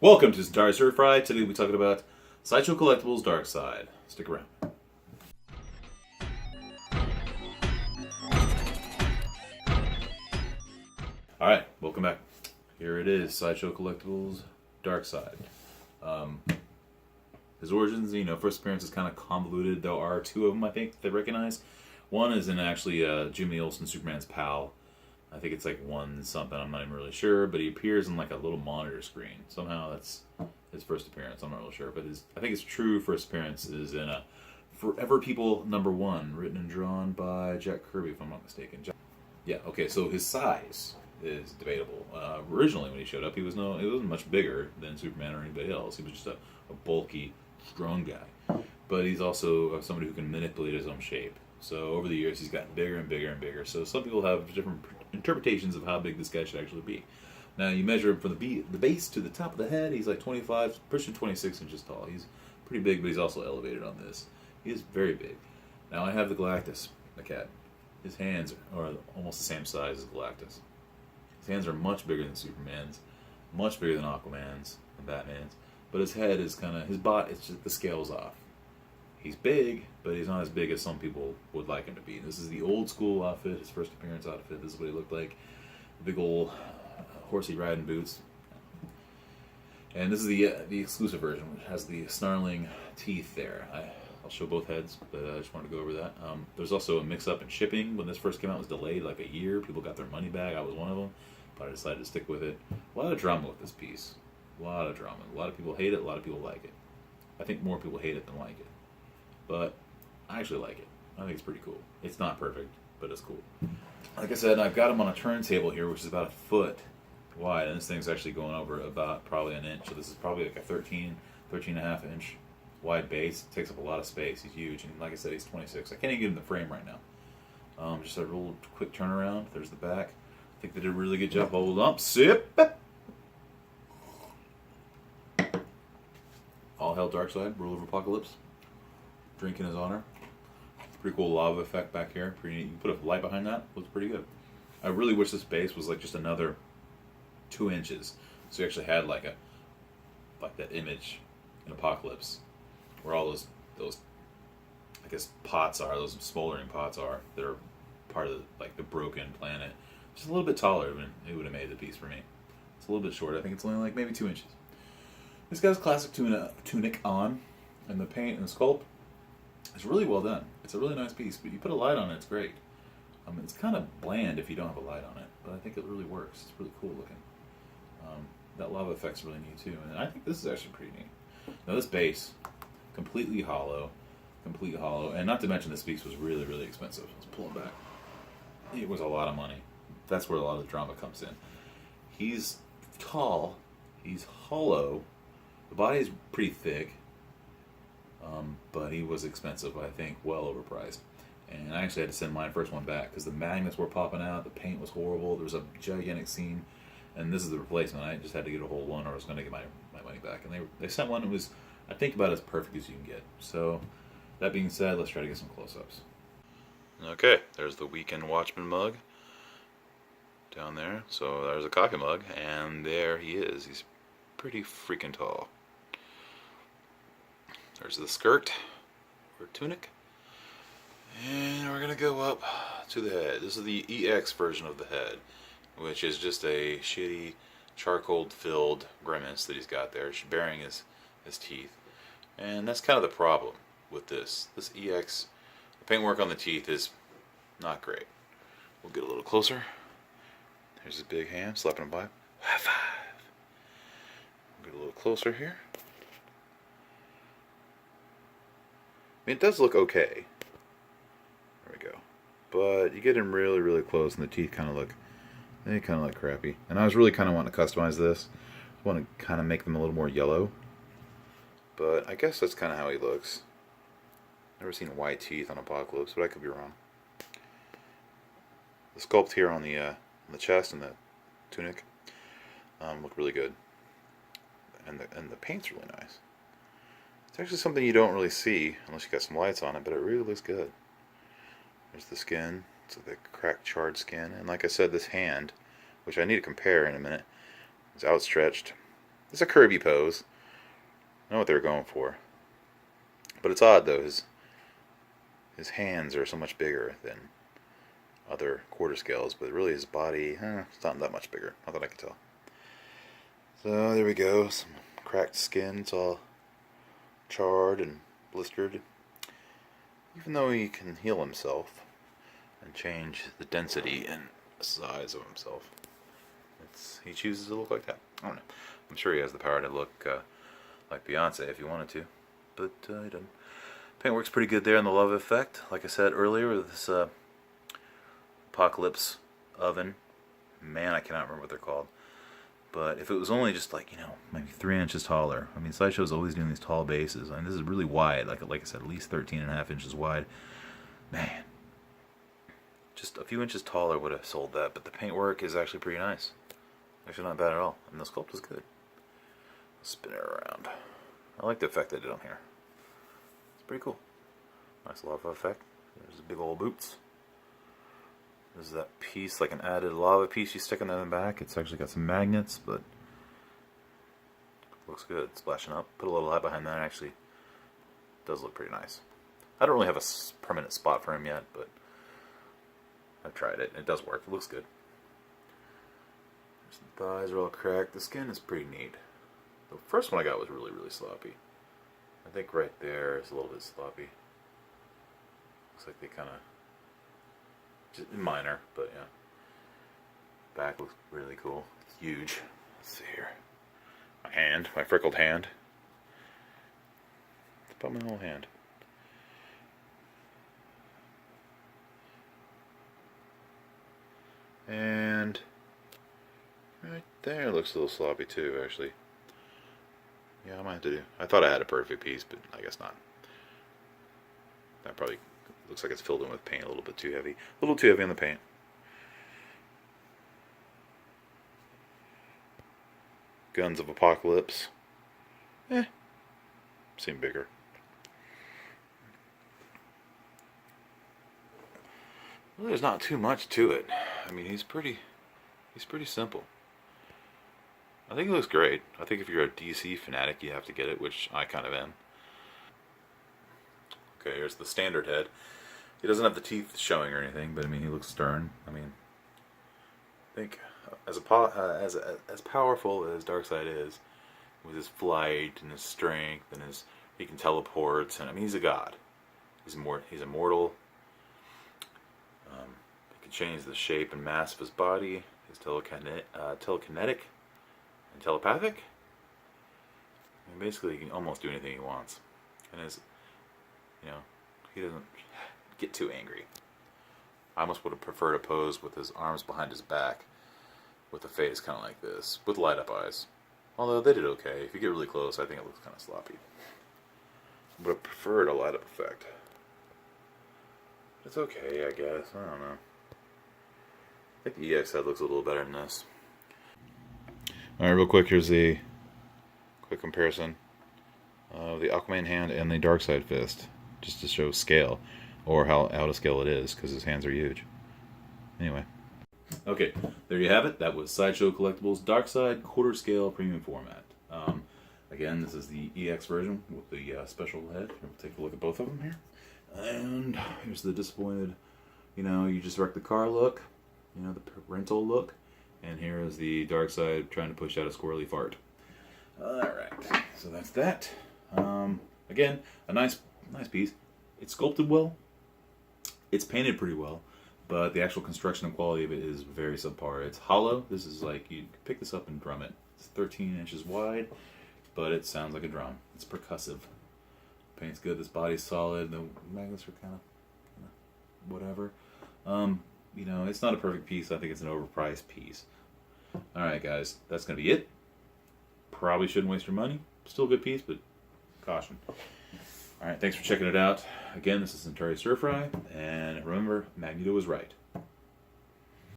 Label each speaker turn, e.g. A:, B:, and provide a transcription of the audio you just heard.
A: Welcome to Entire Stir Fry. Today we'll be talking about Sideshow Collectibles Darkseid. Stick around. Alright, welcome back. Here it is, Sideshow Collectibles Darkseid. His origins, first appearance is kind of convoluted. There are two of them, I think, they recognize. One is in actually Jimmy Olsen, Superman's pal. I think it's like one something, I'm not even really sure, but he appears in like a little monitor screen. Somehow that's his first appearance, I'm not really sure. But I think his true first appearance is in a Forever People #1, written and drawn by Jack Kirby, if I'm not mistaken. Yeah, okay, so his size is debatable. Originally when he showed up, he wasn't much bigger than Superman or anybody else. He was just a bulky, strong guy. But he's also somebody who can manipulate his own shape. So over the years, he's gotten bigger and bigger and bigger. So some people have different interpretations of how big this guy should actually be. Now you measure him from the base to the top of the head. He's like 25, pushing 26 inches tall. He's pretty big, but he's also elevated on this. He is very big. Now I have the Galactus, the cat. His hands are almost the same size as Galactus. His hands are much bigger than Superman's, much bigger than Aquaman's and Batman's. But his head is his body. It's just the scale's off. He's big, but he's not as big as some people would like him to be. This is the old school outfit, his first appearance outfit. This is what he looked like. Big old horsey riding boots. And this is the exclusive version, which has the snarling teeth there. I'll show both heads, but I just wanted to go over that. There's also a mix-up in shipping. When this first came out, it was delayed like a year. People got their money back. I was one of them, but I decided to stick with it. A lot of drama with this piece. A lot of drama. A lot of people hate it. A lot of people like it. I think more people hate it than like it. But I actually like it. I think it's pretty cool. It's not perfect, but it's cool. Like I said, I've got them on a turntable here, which is about a foot wide, and this thing's actually going over about probably an inch. So this is probably like a 13 and a half inch wide base. It takes up a lot of space. He's huge, and like I said, he's 26. I can't even get in the frame right now. Just a real quick turnaround. There's the back. I think they did a really good job. Hold up, sip. All hail Darkseid, rule of Apocalypse. Drink in his honor. Pretty cool lava effect back here. Pretty neat. You put a light behind that, looks pretty good. I really wish this base was like just another 2 inches, so you actually had like that image in Apocalypse, where all those I guess pots are, those smoldering pots are that are part of the broken planet. Just a little bit taller, it would have made the piece for me. It's a little bit short. I think it's only like maybe 2 inches. This guy's classic tunic on, and the paint and the sculpt. It's really well done. It's a really nice piece, but you put a light on it, it's great. It's kind of bland if you don't have a light on it, but I think it really works. It's really cool looking. That lava effect's really neat too, and I think this is actually pretty neat. Now this base, complete hollow, and not to mention this piece was really, really expensive. Let's pull it back. It was a lot of money. That's where a lot of the drama comes in. He's tall, he's hollow, the body's pretty thick. But he was expensive, I think, well overpriced. And I actually had to send my first one back because the magnets were popping out, the paint was horrible, there was a gigantic seam, and this is the replacement. I just had to get a whole one or I was going to get my money back. And they sent one that was, I think, about as perfect as you can get. So, that being said, let's try to get some close-ups. Okay, there's the Weekend Watchman mug down there. So there's a coffee mug, and there he is. He's pretty freaking tall. There's the skirt, or tunic, and we're going to go up to the head. This is the EX version of the head, which is just a shitty charcoal-filled grimace that he's got there, bearing his teeth. And that's kind of the problem with this. This EX, the paintwork on the teeth is not great. We'll get a little closer. There's his big hand, slapping him by. High five. We'll get a little closer here. It does look okay. There we go. But you get him really, really close, and the teeth kind of look crappy. And I was really kind of wanting to customize this. I want to kind of make them a little more yellow. But I guess that's kind of how he looks. Never seen white teeth on Apocalypse, but I could be wrong. The sculpt here on the chest and the tunic look really good, and the paint's really nice. It's actually something you don't really see unless you got some lights on it, but it really looks good. There's the skin. It's like the cracked, charred skin. And like I said, this hand, which I need to compare in a minute, is outstretched. It's a Kirby pose. I know what they were going for. But it's odd, though. His hands are so much bigger than other quarter scales, but really his body, it's not that much bigger. Not that I can tell. So there we go. Some cracked skin. It's all charred and blistered. Even though he can heal himself and change the density and size of himself, he chooses to look like that. I don't know. I'm sure he has the power to look like Beyonce if he wanted to, but he doesn't. Paint works pretty good there in the love effect. Like I said earlier, with this Apocalypse oven. Man, I cannot remember what they're called. But if it was only just like, maybe 3 inches taller. I mean, Sideshow's always doing these tall bases. I mean, this is really wide. Like I said, at least 13.5 inches wide. Man. Just a few inches taller would have sold that. But the paintwork is actually pretty nice. Actually not bad at all. And the sculpt is good. Spin it around. I like the effect they did on here. It's pretty cool. Nice lava effect. There's the big old boots. There's that piece, like an added lava piece you stick in the back. It's actually got some magnets, but looks good. Splashing up. Put a little light behind that. Actually does look pretty nice. I don't really have a permanent spot for him yet, but I've tried it. It does work. It looks good. The thighs are all cracked. The skin is pretty neat. The first one I got was really, really sloppy. I think right there is a little bit sloppy. Looks like they kind of... just minor, but yeah. Back looks really cool. It's huge. Let's see here. My hand. My freckled hand. It's about my whole hand. And... right there looks a little sloppy too, actually. Yeah, I might have to do... I thought I had a perfect piece, but I guess not. That probably looks like it's filled in with paint a little bit too heavy. A little too heavy on the paint. Guns of Apocalypse. Seem bigger. Well, there's not too much to it. I mean, he's pretty simple. I think it looks great. I think if you're a DC fanatic, you have to get it, which I kind of am. Okay, here's the standard head. He doesn't have the teeth showing or anything, but I mean, he looks stern. I mean, I think as powerful as Darkseid is, with his flight and his strength and he can teleport, and I mean, he's a god. He's immortal. He can change the shape and mass of his body. He's telekinetic and telepathic. I mean, basically, he can almost do anything he wants, and he doesn't get too angry. I almost would have preferred a pose with his arms behind his back, with the face kind of like this, with light up eyes. Although they did okay. If you get really close, I think it looks kind of sloppy. But I preferred a light up effect. It's okay, I guess. I don't know. I think the EX head looks a little better than this. Alright, real quick, here's the quick comparison of the Aquaman hand and the Darkseid fist, just to show scale, or how out of scale it is, because his hands are huge. Anyway. Okay, there you have it. That was Sideshow Collectibles Darkseid quarter scale premium format. Again, this is the EX version with the special head. We'll take a look at both of them here. And here's the disappointed, you just wrecked the car look, the rental look. And here is the Darkseid trying to push out a squirrely fart. Alright, so that's that. Again, a nice piece. It's sculpted well. It's painted pretty well. But the actual construction and quality of it is very subpar. It's hollow. This is like, you pick this up and drum it. It's 13 inches wide, but it sounds like a drum. It's percussive. Paint's good. This body's solid. The magnets are kind of whatever. It's not a perfect piece. I think it's an overpriced piece. Alright, guys. That's going to be it. Probably shouldn't waste your money. Still a good piece, but caution. Alright, thanks for checking it out. Again, this is Centauri Stir Fry, and remember, Magneto was right.